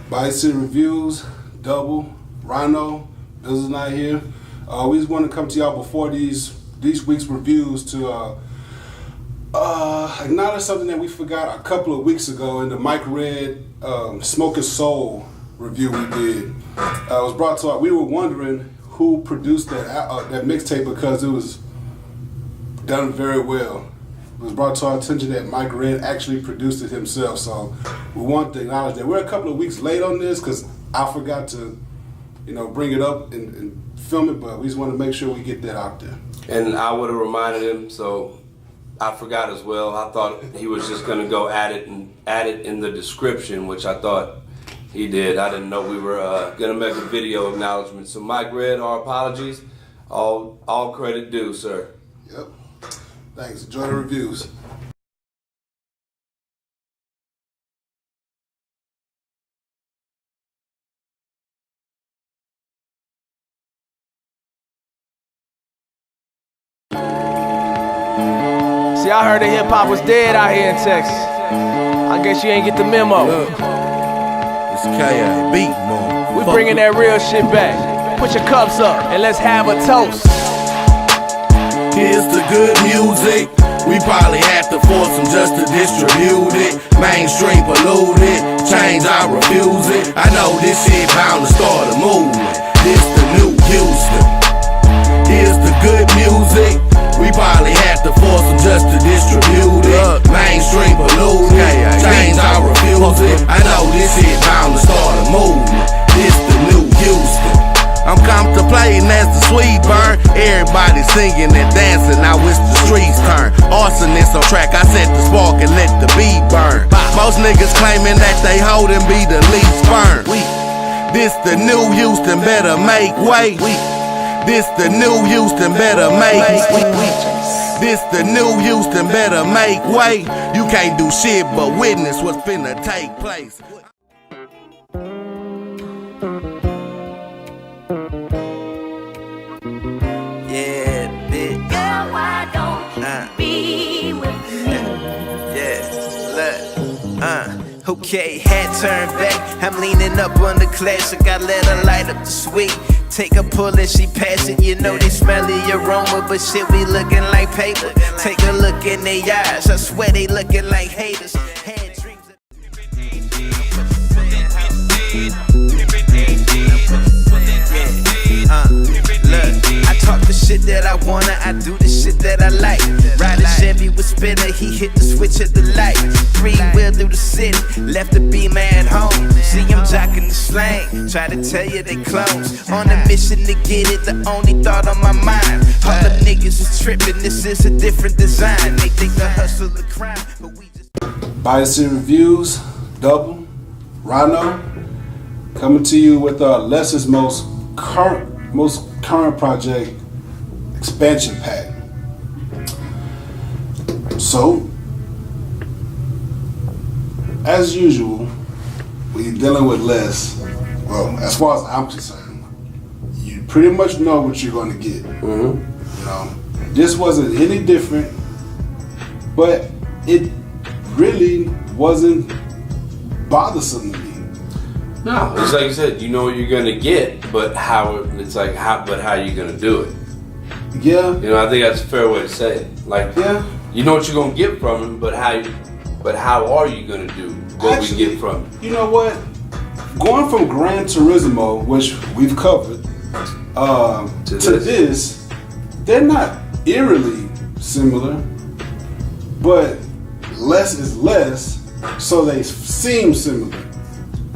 Bayou City Reviews, Double, Rhino, Bill's not here. We just want to come to y'all before these week's reviews to acknowledge something that we forgot a couple of weeks ago in the Mike Red Smoking Soul review we did. It was brought to us. We were wondering who produced that mixtape because it was done very well. It was brought to our attention that Mike Red actually produced it himself, so we want to acknowledge that. We're a couple of weeks late on this because I forgot to, bring it up and film it, but we just want to make sure we get that out there. And I would have reminded him, so I forgot as well. I thought he was just going to go add it in the description, which I thought he did. I didn't know we were going to make a video acknowledgement. So Mike Red, our apologies. All credit due, sir. Yep. Thanks. Enjoy the reviews. See, I heard that hip hop was dead out here in Texas. I guess you ain't get the memo. Look, it's K.A. beat, man. We bringing that real shit back. Put your cups up and let's have a toast. Here's the good music. We probably have to force them just to distribute it. Mainstream polluted, change I refuse it. I know this shit bound to start a movement. This the new Houston. Here's the good music. We probably have to force them just to distribute it. Mainstream polluted, change I refuse it. I know this shit bound to start a movement. This the new Houston. I'm contemplating as the sweet burn. Everybody singing and dancing, now it's the streets turn. Arsonist on track, I set the spark and let the beat burn. Most niggas claiming that they hold and be the least burn. This the new Houston, better make way. This the new Houston, better make way. This the new Houston, better make way. You can't do shit but witness what's finna take place. Yeah, bitch. Girl, why don't you be with me? Yeah, look, okay, hat turned back. I'm leaning up on the clash. I got let her light up the suite. Take a pull and she pass it. You know they smell the aroma, but shit, we looking like paper. Take a look in their eyes. I swear they looking like haters. Had dreams of look, I talk the shit that I wanna, I do the shit that I like. Ride a Chevy with spinner, he hit the switch at the light. 3-wheel through the city, left the Beamer at home. See him jocking the slang, try to tell you they clones. On a mission to get it, the only thought on my mind. All the niggas is tripping, this is a different design. They think the hustle the crime, but we just... Bayou City Reviews, Double, Rhino, coming to you with Les's most current project, Expansion Pack. So, as usual, when you're dealing with Les, well, as far as I'm concerned, you pretty much know what you're going to get. This wasn't any different, but it really wasn't bothersome to me. No, it's like you said, you know what you're gonna get, but how are you gonna do it? Yeah. I think that's a fair way to say it. Like, yeah, you know what you're gonna get from him, but how are you gonna do what we get from him? You know what? Going from Gran Turismo, which we've covered, to this, they're not eerily similar, but less is less, so they seem similar.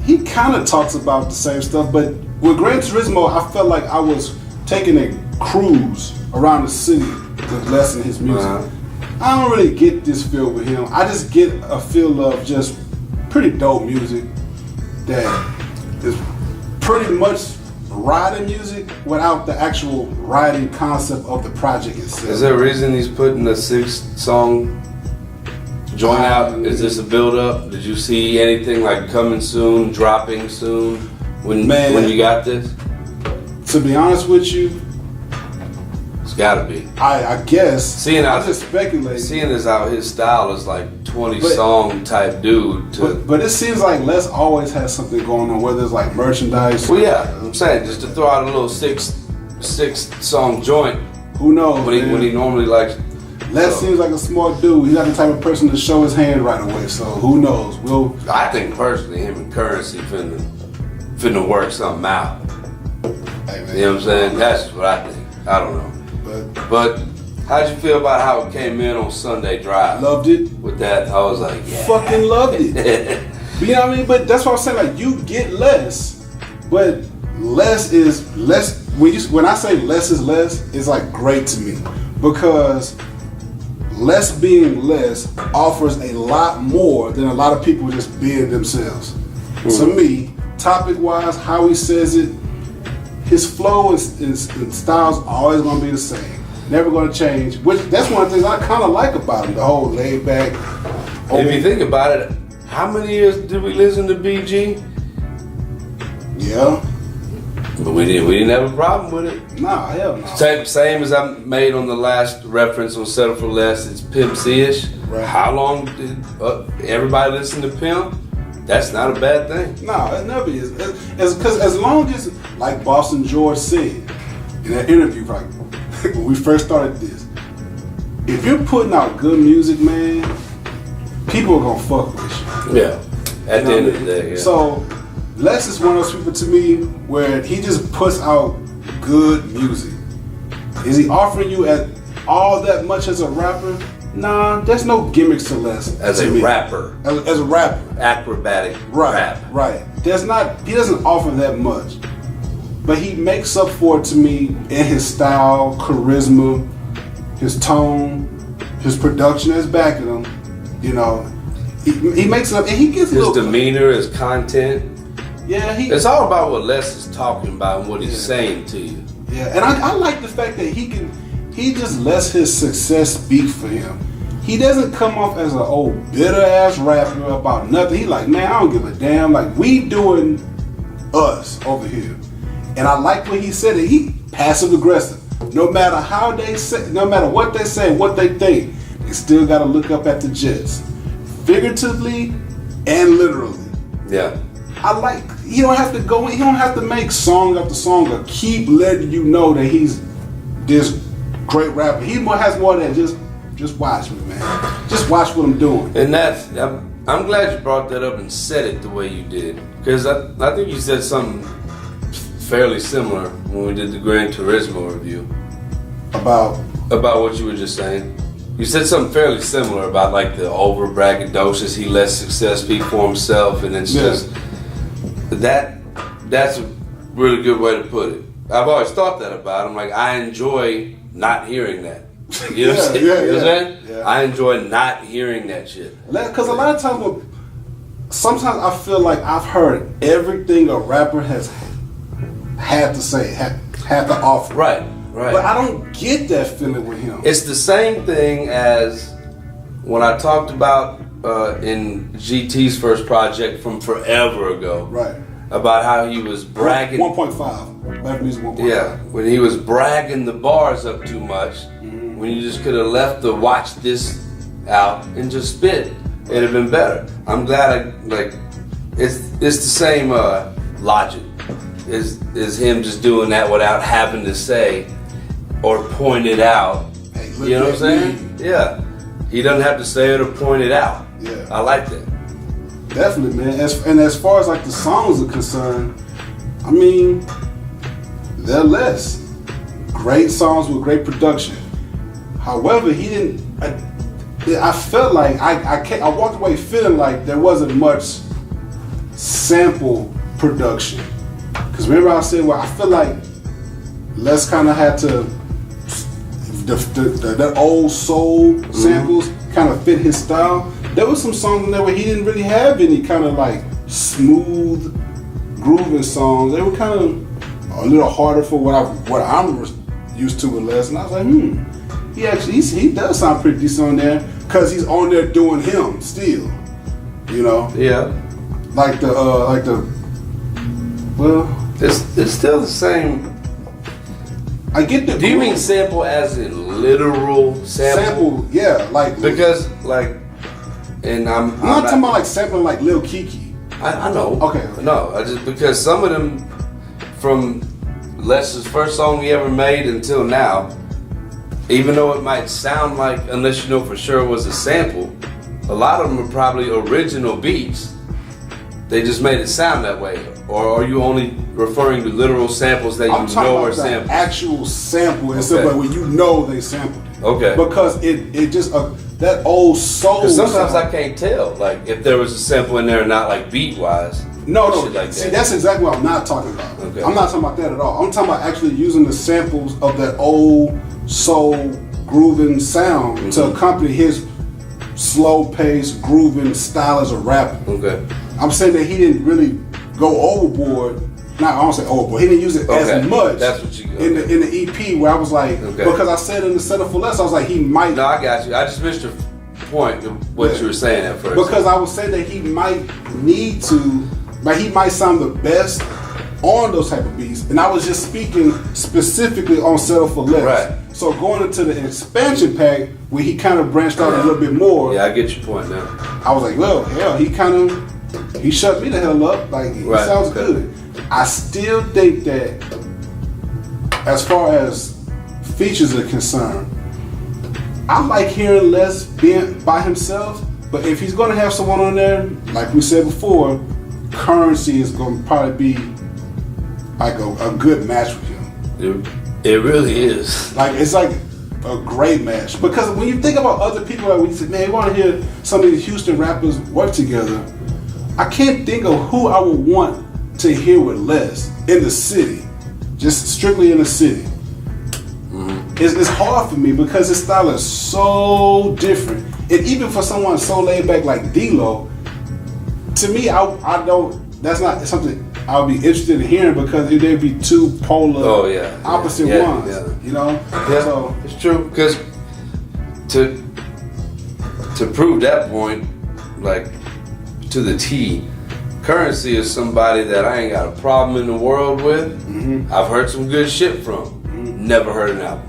He kind of talks about the same stuff, but with Gran Turismo, I felt like I was taking a cruise around the city with Les and his music. I don't really get this feel with him. I just get a feel of just pretty dope music that is pretty much riding music without the actual riding concept of the project itself. Is there a reason he's putting a 6-song joint out? Is this a build-up? Did you see anything like coming soon, dropping soon when you got this? To be honest with you, it's gotta be. I guess. I'm just speculating. Seeing this out, his style is like 20 song type dude. But it seems like Les always has something going on, whether it's like merchandise. Well, yeah, I'm saying just to throw out a little six song joint. Who knows? When he normally likes. Les seems like a smart dude. He's not the type of person to show his hand right away. So who knows? I think personally, him and Currency finna work something out. Hey, man, you know what I'm saying? That's just what I think. I don't know. But how'd you feel about how it came in on Sunday Drive? Loved it. With that, I was like, yeah. Fucking loved it. But you know what I mean? But that's what I'm saying. Like, you get less, but less is less. When I say less is less, it's like great to me because less being less offers a lot more than a lot of people just being themselves. To me, topic-wise, how he says it, his flow and style's always gonna be the same. Never gonna change. Which that's one of the things I kind of like about him. The whole laid back. If you think about it, how many years did we listen to BG? Yeah. But we didn't have a problem with it. Nah, hell no. Same as I made on the last reference on Settle for Less. It's Pimp C-ish. Right. How long did everybody listen to Pimp? That's not a bad thing. No, it never is. Because as long as, like Boston George said in that interview, like when we first started this, if you're putting out good music, man, people are gonna fuck with you. Yeah. At the end of the day, yeah. So Les is one of those people to me where he just puts out good music. Is he offering you all that much as a rapper? Nah, there's no gimmicks to Les. As a rapper. As a rapper. Acrobatic rap. Right. He doesn't offer that much. But he makes up for it to me in his style, charisma, his tone, his production is backing him. You know, he makes it up and he gets his demeanor, his content. Yeah, it's all about what Les is talking about and what he's saying to you. Yeah, and I like the fact that he just lets his success speak for him. He doesn't come off as an old bitter ass rapper about nothing. He like, man, I don't give a damn. Like, we doing us over here. And I like when he said it. He passive aggressive. No matter how they say, no matter what they say, what they think, they still got to look up at the Jets, figuratively and literally. Yeah. I like. He don't have to go in. He don't have to make song after song or keep letting you know that he's this great rapper. He has more than just watch me, man. Just watch what I'm doing. And I'm glad you brought that up and said it the way you did, because I think you said something fairly similar when we did the Gran Turismo review. About what you were just saying. You said something fairly similar about like the over braggadocious. He lets success speak for himself, and it's just that's a really good way to put it. I've always thought that about him. Like, I enjoy not hearing that. You know what I'm saying? You know what I'm saying? Yeah. I enjoy not hearing that shit. Because a lot of times, sometimes I feel like I've heard everything a rapper has had to say, had to offer. Right. But I don't get that feeling with him. It's the same thing as when I talked about in GT's first project from forever ago. Right. About how he was bragging. 1.5. Better Music 1.5. Yeah. When he was bragging the bars up too much. When you just could have left the watch this out and just spit, it'd have been better. I'm glad it's the same logic is him just doing that without having to say or point it out. Hey, you know what I'm saying? Yeah. He doesn't have to say it or point it out. Yeah. I like that. Definitely, man. As far as like the songs are concerned, I mean, they're less. Great songs with great production. However, he didn't. I felt like I walked away feeling like there wasn't much sample production. Because remember I said, well, I feel like Les kind of had to that old soul samples kind of fit his style. There was some songs in there where he didn't really have any kind of like smooth grooving songs. They were kind of a little harder for what I'm used to with Les. And I was like, he does sound pretty decent on there because he's on there doing him still, you know. Yeah. It's still the same. I get the. Do you mean sample as in literal sample? Sample, yeah, like because like And I'm not talking about like sampling like Lil Kiki. I know. Okay. No, I just because some of them from Les's first song he ever made until now, even though it might sound like, unless you know for sure it was a sample, a lot of them are probably original beats. They just made it sound that way. Or are you only referring to literal samples that you know are samples? Actual sample instead of when you know they sampled it. Okay. Because it just that old soul. Because sometimes I can't tell, like if there was a sample in there, not like beat wise. No. Like See, that's exactly what I'm not talking about. Okay. I'm not talking about that at all. I'm talking about actually using the samples of that old soul grooving sound to accompany his slow paced grooving style as a rapper. Okay. I'm saying that he didn't really go overboard. I don't say overboard. He didn't use it as much. That's what you in the EP where I was like, because I said in the Settle for Less, I was like, he might. No, I got you. I just missed your point of what you were saying at first. Because I was saying that he might need to, but he might sound the best on those type of beats. And I was just speaking specifically on Settle for Less. Right. So going into the expansion pack where he kind of branched out a little bit more. Yeah, I get your point now. I was like, well, yeah, he shut me the hell up. Like, he sounds good. I still think that as far as features are concerned, I like hearing Les being by himself, but if he's going to have someone on there, like we said before, Currency is going to probably be like a good match with him. It really is. Like, it's like a great match. Because when you think about other people, like when you say, man, you want to hear some of these Houston rappers work together, I can't think of who I would want to hear with Les in the city, just strictly in the city. It's hard for me because his style is so different, and even for someone so laid back like D-Lo, to me, I don't. That's not something I would be interested in hearing because there'd be two polar, opposite ones. Yeah. You know, so it's true because to prove that point, like to the T. Currency is somebody that I ain't got a problem in the world with. I've heard some good shit from. Never heard an album.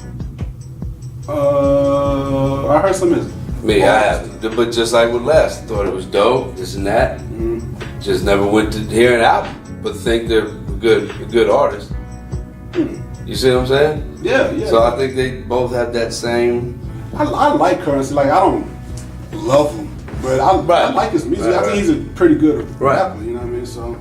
I heard some of it. Me, I haven't. But just like with Les, thought it was dope, this and that. Just never went to hear an album, but think they're a good artist. You see what I'm saying? Yeah. So I think they both have that same. I like Currency. Like, I don't love him. But I like his music. I think he's a pretty good rapper, you know what I mean? So,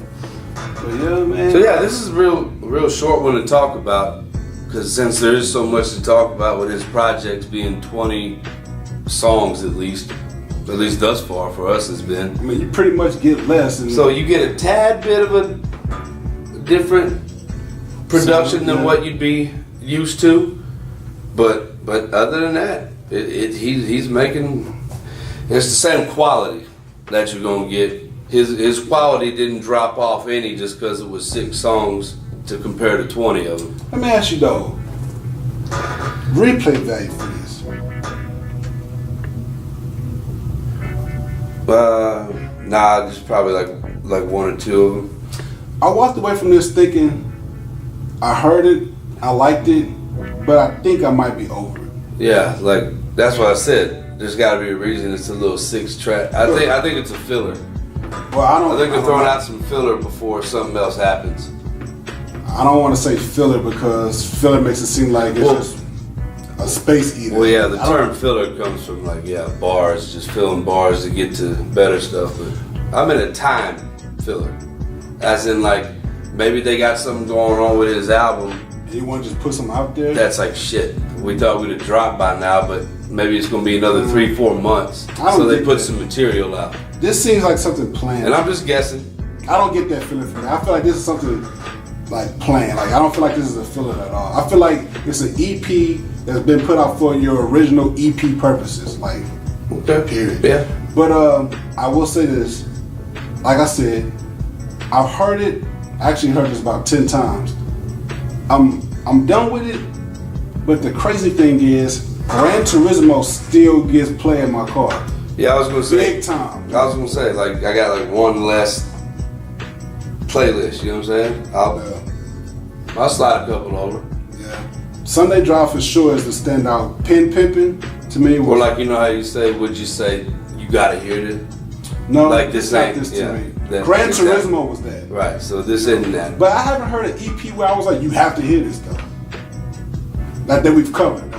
but yeah, man. So yeah, this is a real short one to talk about, because since there is so much to talk about with his projects being 20 songs at least thus far for us has been. I mean, you pretty much get less. So you get a tad bit of a different production than what you'd be used to, but other than that, he's making. It's the same quality that you're gonna get. His quality didn't drop off any just because it was 6 songs to compare to 20 of them. Let me ask you though, replay value for this? Nah, just probably like 1 or 2 of them. I walked away from this thinking, I heard it, I liked it, but I think I might be over it. Yeah, like that's what I said. There's got to be a reason it's a little 6-track. I think it's a filler. Well, I think they're throwing out some filler before something else happens. I don't want to say filler because filler makes it seem like it's just a space eater. Well, yeah, the term filler comes from bars, just filling bars to get to better stuff. But I'm in a time filler, as in like maybe they got something going on with his album. And you want to just put something out there? That's like shit. We thought we'd have dropped by now, but maybe it's gonna be another 3-4 months. So they put some material out. This seems like something planned. And I'm just guessing. I don't get that feeling from it. I feel like this is something like planned. Like, I don't feel like this is a filler at all. I feel like it's an EP that's been put out for your original EP purposes. Like, period. Yeah. But I will say this. Like I said, I've heard it. I actually heard this about 10 times. I'm done with it. But the crazy thing is, Gran Turismo still gets play in my car. Yeah, I was gonna say. Big time. I was gonna say, like, I got like one less playlist. You know what I'm saying? I'll slide a couple over. Yeah. Sunday Drive for sure is the standout. Pin Pimpin' to me was. Or like, you know how you say, would you say you gotta hear this. No, Like this it's not ain't, this to yeah. me. That- Gran exactly. Turismo was that. Right, so this isn't that. But I haven't heard an EP where I was like, you have to hear this though. That we've covered.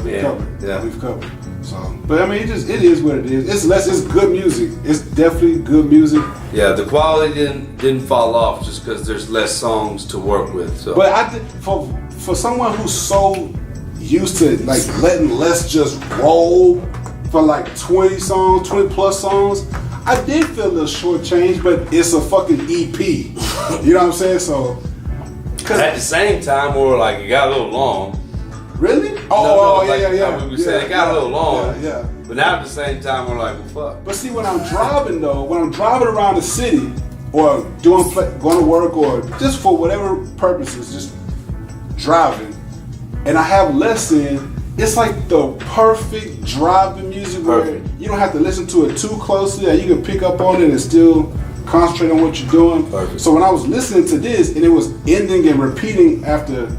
That we've covered. So, but I mean, it is what it is. It's good music. It's definitely good music. Yeah, the quality didn't fall off just because there's less songs to work with. So. But I did, for someone who's so used to like letting less just roll for like 20 plus songs, I did feel a little shortchanged, but it's a fucking EP. You know what I'm saying? So, at the same time, or like it got a little long. Really? Yeah. We were saying it got a little long. Yeah. But now at the same time, we're like, well, fuck. But see, when I'm driving around the city, or going to work, or just for whatever purposes, just driving, and I have less in, it's like the perfect driving music where you don't have to listen to it too closely, and you can pick up on it and still concentrate on what you're doing. Perfect. So when I was listening to this, and it was ending and repeating after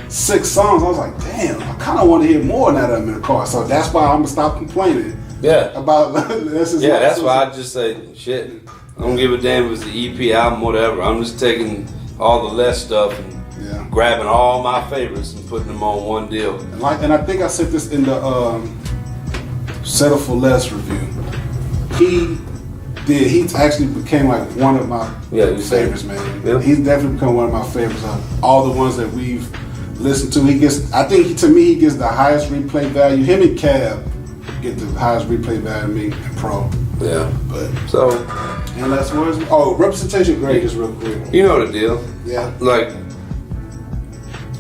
6 songs, I was like, damn, I kind of want to hear more now that I'm in the car. So that's why I'm gonna stop complaining. Yeah. About this is yeah, that's why I just say shit. I don't give a damn if it's the EP album, whatever. I'm just taking all the less stuff and grabbing all my favorites and putting them on one deal. And I think I said this in the Settle for Less review. He actually became like one of my favorites, man. Yeah. He's definitely become one of my favorites of all the ones that we've listened to. He gets the highest replay value. Him and Cab get the highest replay value to me and Pro. Yeah. But so, and that's what representation grade is real quick. You know the deal. Yeah. Like,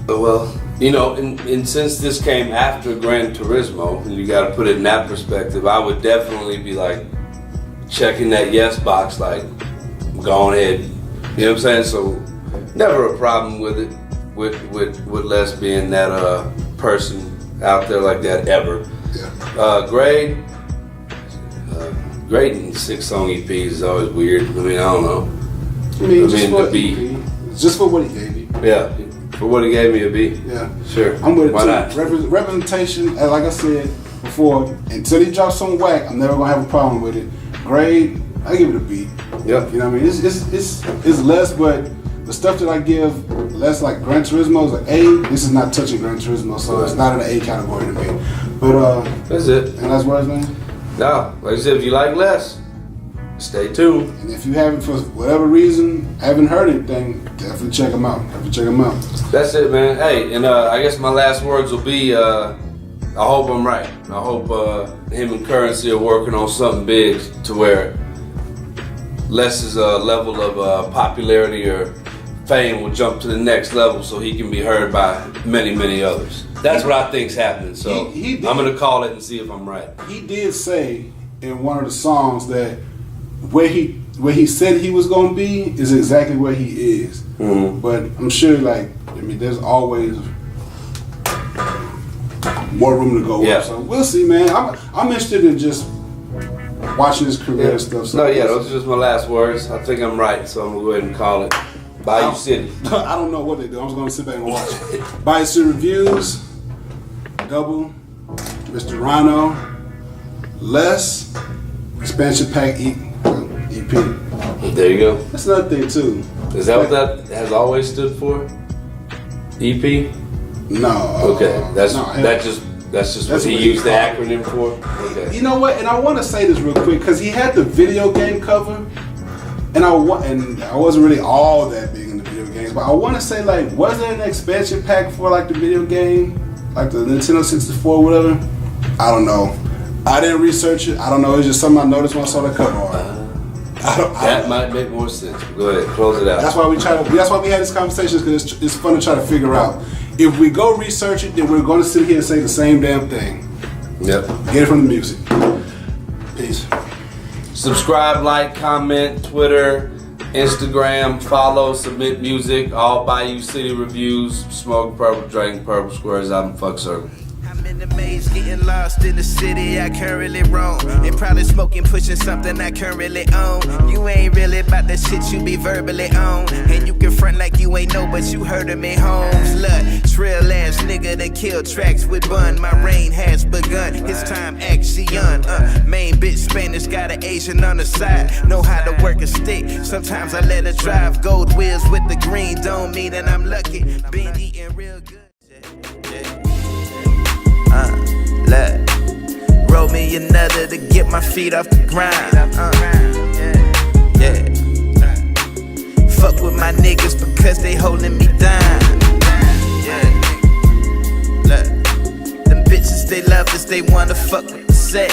well, you know, and since this came after Gran Turismo, and you got to put it in that perspective, I would definitely be like checking that yes box, like, go ahead. You know what I'm saying? So, never a problem with it, with Les being that person out there like that ever. Yeah. Grading 6-song EPs is always weird. I mean, I don't know. I mean, just for what he gave me. Yeah, for what he gave me a B. Yeah, sure. I'm with it. Why not? Representation, like I said before, until he drops some whack, I'm never gonna have a problem with it. Grade, I give it a B. Yep. You know what I mean? It's less, but the stuff that I give less, like Gran Turismo, is an A. This is not touching Gran Turismo, so it's not in the A category to me. But that's it. And that's what it's man. No, like I said, if you like Les, stay tuned. And if you haven't, for whatever reason, haven't heard anything, definitely check them out. That's it, man. Hey, and I guess my last words will be, I hope I'm right. I hope him and Currency are working on something big to where Les's level of popularity or fame will jump to the next level so he can be heard by many, many others. That's what I think's happening. So I'm gonna call it and see if I'm right. He did say in one of the songs that where he said he was gonna be is exactly where he is. Mm-hmm. But I'm sure, like, I mean, there's always more room to go up. So we'll see, man. I'm interested in just watching his career and stuff. So those are just my last words. I think I'm right, so I'm gonna go ahead and call it Bayou City. I don't know what they do. I'm just gonna sit back and watch it. Bayou City Reviews, Double, Mr. Rhino, Les, Expansion Pack EP. There you go. That's another thing too. Is that what that has always stood for? EP? No. Okay, that's just what he used the acronym for. Okay. You know what? And I want to say this real quick because he had the video game cover, and I wasn't really all that big in the video games, but I want to say, like, was there an expansion pack for like the video game, like the Nintendo 64 or whatever? I don't know. I didn't research it. I don't know. It's just something I noticed when I saw the cover art. That might make more sense. Go ahead, close it out. That's why we had this conversation, because it's fun to try to figure out. If we go research it, then we're going to sit here and say the same damn thing. Yep. Get it from the music. Peace. Subscribe, like, comment, Twitter, Instagram, follow, submit music, all Bayou City Reviews, Smoke Purple, Dragon Purple, Squares Album, Fuck Circle. I'm in the maze, getting lost in the city I currently roam. And probably smoking, pushing something I currently own. You ain't really about that shit you be verbally on. And you can front like you ain't know, but you heard of me, Holmes. Look, trill ass nigga that and kill tracks with bun. My reign has begun. His time action. Main bitch Spanish, got an Asian on the side. Know how to work a stick. Sometimes I let her drive. Gold wheels with the green don't mean that I'm lucky. Been eating real good. Look. Roll me another to get my feet off the grind. Yeah. Fuck with my niggas because they holding me down. Yeah. Look. Them bitches, they love us, they wanna fuck with the set.